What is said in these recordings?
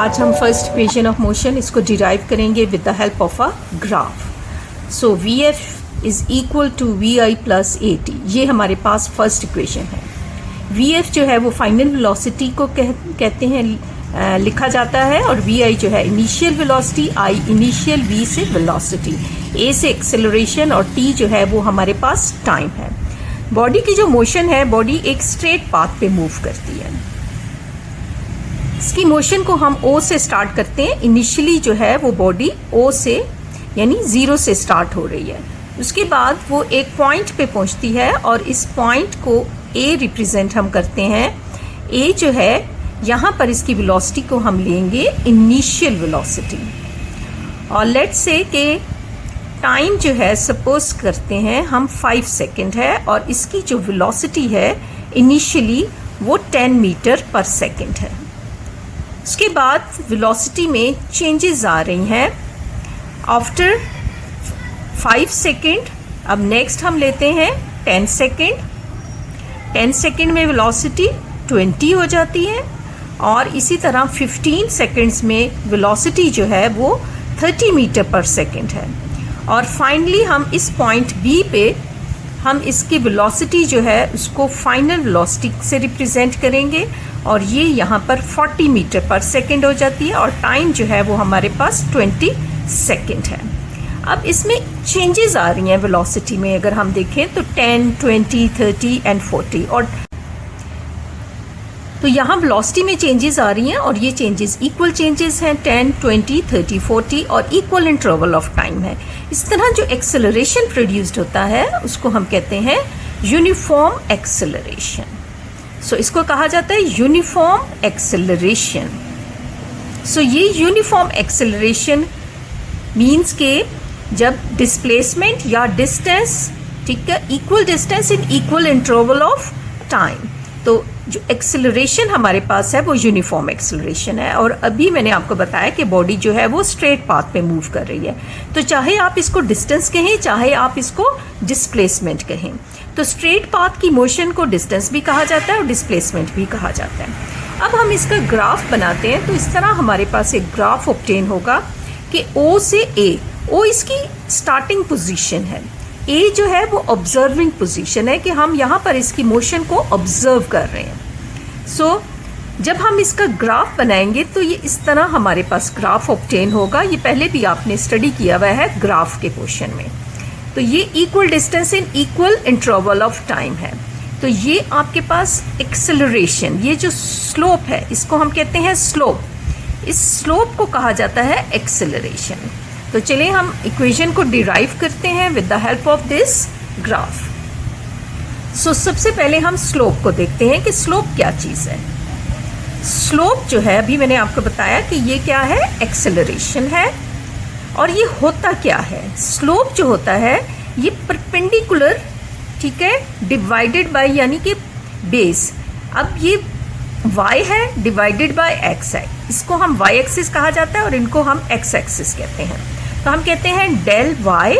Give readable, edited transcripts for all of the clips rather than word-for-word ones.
आज हम first equation of motion इसको डिराइव करेंगे with the help of a graph. So V F is equal to V I plus A T, ये हमारे पास first equation है। वी एफ जो है वो फाइनल वेलोसिटी को कहते हैं, लिखा जाता है, और वी आई जो है initial velocity, I initial, V से वेलोसिटी, ए से एक्सेलरेशन, और टी जो है वो हमारे पास टाइम है। बॉडी की जो मोशन है, बॉडी एक स्ट्रेट पाथ पे मूव करती है। इसकी मोशन को हम ओ से स्टार्ट करते हैं। इनिशियली जो है वो बॉडी ओ से यानी 0 से स्टार्ट हो रही है। उसके बाद वो एक पॉइंट पे पहुंचती है, और इस पॉइंट को ए रिप्रेजेंट हम करते हैं। ए जो है यहाँ पर इसकी वेलोसिटी को हम लेंगे इनिशियल वेलोसिटी, और लेट्स से कि टाइम जो है सपोज करते हैं हम 5 सेकेंड है, और इसकी जो वेलोसिटी है इनिशियली वो 10 मीटर पर सेकेंड है। उसके बाद वेलोसिटी में चेंजेस आ रही हैं आफ्टर 5 सेकेंड। अब नेक्स्ट हम लेते हैं 10 सेकेंड। 10 सेकेंड में वेलोसिटी 20 हो जाती है, और इसी तरह 15 सेकेंड्स में वेलोसिटी जो है वो 30 मीटर पर सेकेंड है। और फाइनली हम इस पॉइंट बी पे हम इसकी वेलोसिटी जो है उसको फाइनल वेलोसिटी से रिप्रेजेंट करेंगे, और ये यहाँ पर 40 मीटर पर सेकेंड हो जाती है, और टाइम जो है वो हमारे पास 20 सेकेंड है। अब इसमें चेंजेस आ रही हैं वेलोसिटी में, अगर हम देखें तो 10, 20, 30 एंड 40, और तो यहाँ वेलोसिटी में चेंजेस आ रही हैं, और ये चेंजेस इक्वल चेंजेस हैं, 10, 20, 30, 40, और इक्वल इंटरवल ऑफ टाइम है। इस तरह जो एक्सेलरेशन प्रोड्यूस्ड होता है उसको हम कहते हैं यूनिफॉर्म एक्सेलरेशन। सो इसको कहा जाता है यूनिफॉर्म एक्सेलरेशन। सो ये यूनिफॉर्म एक्सेलरेशन मीन्स के जब डिस्प्लेसमेंट या डिस्टेंस, ठीक है, equal distance in equal interval of time, तो जो एक्सेलरेशन हमारे पास है वो यूनिफॉर्म एक्सेलरेशन है। और अभी मैंने आपको बताया कि बॉडी जो है वो स्ट्रेट पाथ पे मूव कर रही है, तो चाहे आप इसको डिस्टेंस कहें चाहे आप इसको डिस्प्लेसमेंट कहें, तो स्ट्रेट पाथ की मोशन को डिस्टेंस भी कहा जाता है और डिस्प्लेसमेंट भी कहा जाता है। अब हम इसका ग्राफ बनाते हैं, तो इस तरह हमारे पास एक ग्राफ ऑब्टेन होगा कि ओ से ए, ओ इसकी स्टार्टिंग पोजीशन है, ए जो है वो ऑब्जर्विंग पोजीशन है कि हम यहाँ पर इसकी मोशन को ऑब्जर्व कर रहे हैं। सो जब हम इसका ग्राफ बनाएंगे तो ये इस तरह हमारे पास ग्राफ ऑब्टेन होगा। ये पहले भी आपने स्टडी किया हुआ है ग्राफ के पोर्शन में। तो ये equal distance in equal interval of time है। तो ये आपके पास एक्सेलरेशन, ये जो स्लोप है इसको हम कहते हैं स्लोप। इस स्लोप को कहा जाता है एक्सेलरेशन। तो चलिए हम इक्वेशन को डिराइव करते हैं with the help of this graph. So सबसे पहले हम स्लोप को देखते हैं कि स्लोप क्या चीज़ है। स्लोप जो है अभी मैंने आपको बताया कि ये क्या है, एक्सेलरेशन है। और ये होता क्या है, स्लोप जो होता है ये परपेंडिकुलर, ठीक है, डिवाइडेड बाय यानी कि बेस। अब ये y है डिवाइडेड बाय x है, इसको हम y एक्सिस कहा जाता है और इनको हम x एक्सिस कहते हैं। तो हम कहते हैं del y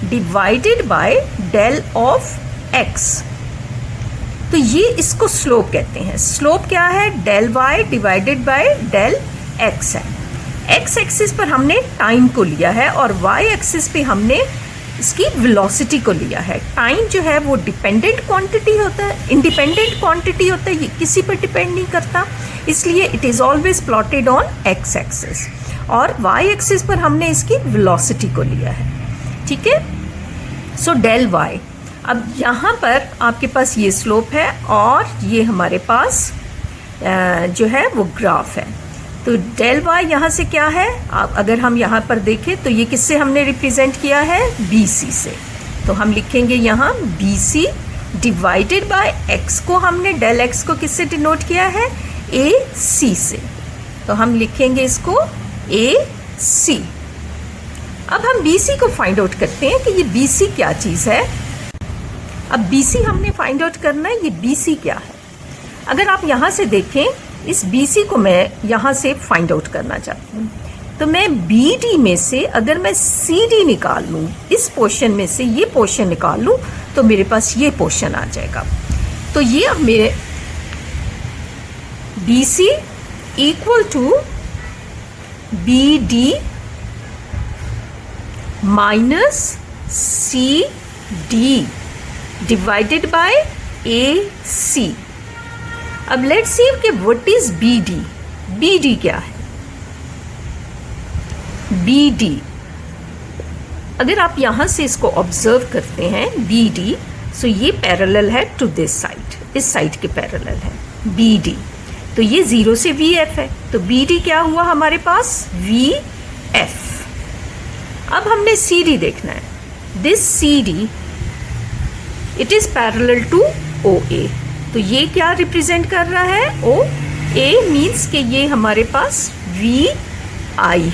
divided by del of x, तो ये इसको स्लोप कहते हैं। स्लोप क्या है, del y divided by del x है। x एक्सिस पर हमने टाइम को लिया है, और y एक्सिस पे हमने इसकी वेलोसिटी को लिया है। टाइम जो है वो डिपेंडेंट क्वांटिटी होता है, इंडिपेंडेंट क्वांटिटी होता है, ये किसी पर डिपेंड नहीं करता, इसलिए it is always plotted on x axis, और y एक्सिस पर हमने इसकी वेलोसिटी को लिया है, ठीक है। सो डेल y, अब यहाँ पर आपके पास ये स्लोप है और ये हमारे पास जो है वो ग्राफ है। तो डेल y यहाँ से क्या है, अगर हम यहाँ पर देखें तो ये किससे हमने रिप्रेजेंट किया है, BC से। तो हम लिखेंगे यहाँ BC डिवाइडेड बाय x को हमने डेल x को किससे डिनोट किया है, AC से। तो हम लिखेंगे इसको AC। अब हम BC को फाइंड आउट करते हैं कि ये BC क्या चीज़ है। अब BC हमने फाइंड आउट करना है, ये BC क्या है। अगर आप यहाँ से देखें, इस BC को मैं यहाँ से फाइंड आउट करना चाहती हूँ, तो मैं BD में से अगर मैं CD निकाल लूँ, इस पोर्शन में से ये पोर्शन निकाल लूँ, तो मेरे पास ये पोर्शन आ जाएगा। तो ये अब मेरे BC equal to B D minus C D divided by A C. अब लेट्स सी कि what is B D. B D क्या है? बी डी, अगर आप यहां से इसको ऑब्जर्व करते हैं बी डी, सो ये पैरेलल है टू दिस साइड, इस साइड के पैरेलल है बी डी। तो ये 0 से वी एफ है, तो बी डी क्या हुआ हमारे पास? V F. अब हमने सी डी देखना है। This C D it is parallel to O A. तो ये क्या रिप्रेजेंट कर रहा है? ओ ए मीन्स कि ये हमारे पास वी आई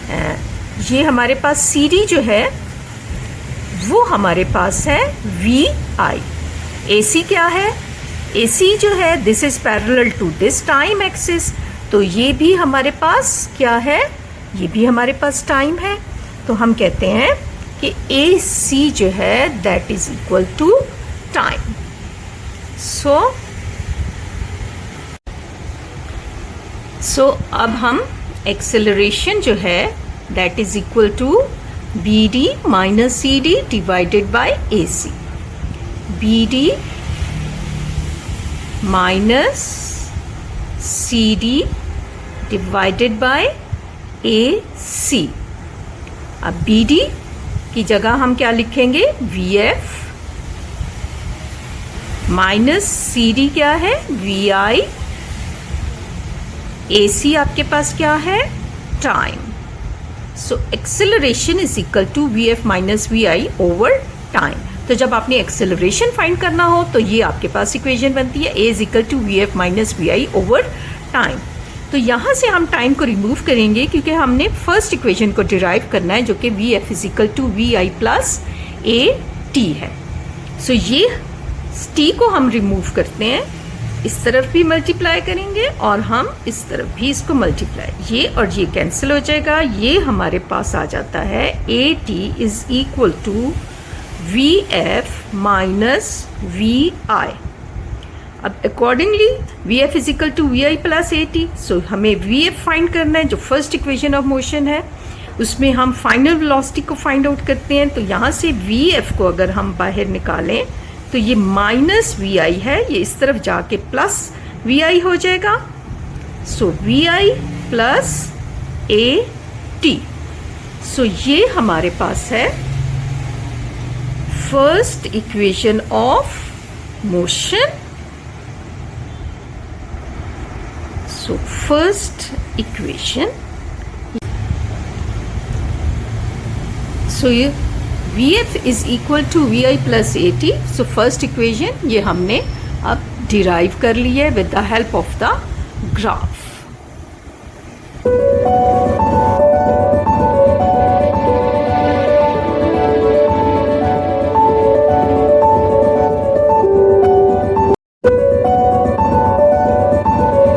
है। ये हमारे पास सी डी जो है वो हमारे पास है वी आई। ए सी क्या है? ए सी जो है this is parallel to this time axis, तो ये भी हमारे पास क्या है? ये भी हमारे पास टाइम है। तो हम कहते हैं कि ए सी जो है that is equal to time. So अब हम एक्सेलरेशन जो है that is equal to B D minus C D divided by A C. B D minus C D divided by A C. अब बी डी की जगह हम क्या लिखेंगे? V F minus C D क्या है? वी आई। ए सी आपके पास क्या है? Time. So acceleration is equal to V F minus V I over time. तो जब आपने एक्सेलरेशन फाइंड करना हो तो ये आपके पास इक्वेशन बनती है, A is equal to V F minus V I over time. तो यहाँ से हम टाइम को रिमूव करेंगे क्योंकि हमने फर्स्ट इक्वेशन को डिराइव करना है जो कि V F is equal to V I plus A T है। सो ये टी को हम रिमूव करते हैं, इस तरफ भी मल्टीप्लाई करेंगे और हम इस तरफ भी इसको मल्टीप्लाई, ये और ये कैंसिल हो जाएगा। ये हमारे पास आ जाता है A T is equal to V F minus V I. अब accordingly V F is equal to V I plus A T. So हमें वी एफ फाइंड करना है जो फर्स्ट इक्वेशन ऑफ मोशन है, उसमें हम फाइनल वेलोसिटी को find out करते हैं। तो यहाँ से वी एफ को अगर हम बाहर निकालें तो ये माइनस वी आई है, ये इस तरफ जाके प्लस वी आई हो जाएगा। So V I plus A T. So ये हमारे पास है first equation of motion. So first equation, so ये V F is equal to V I plus A T. So first equation ये हमने अब डिराइव कर ली है with the help of the graph.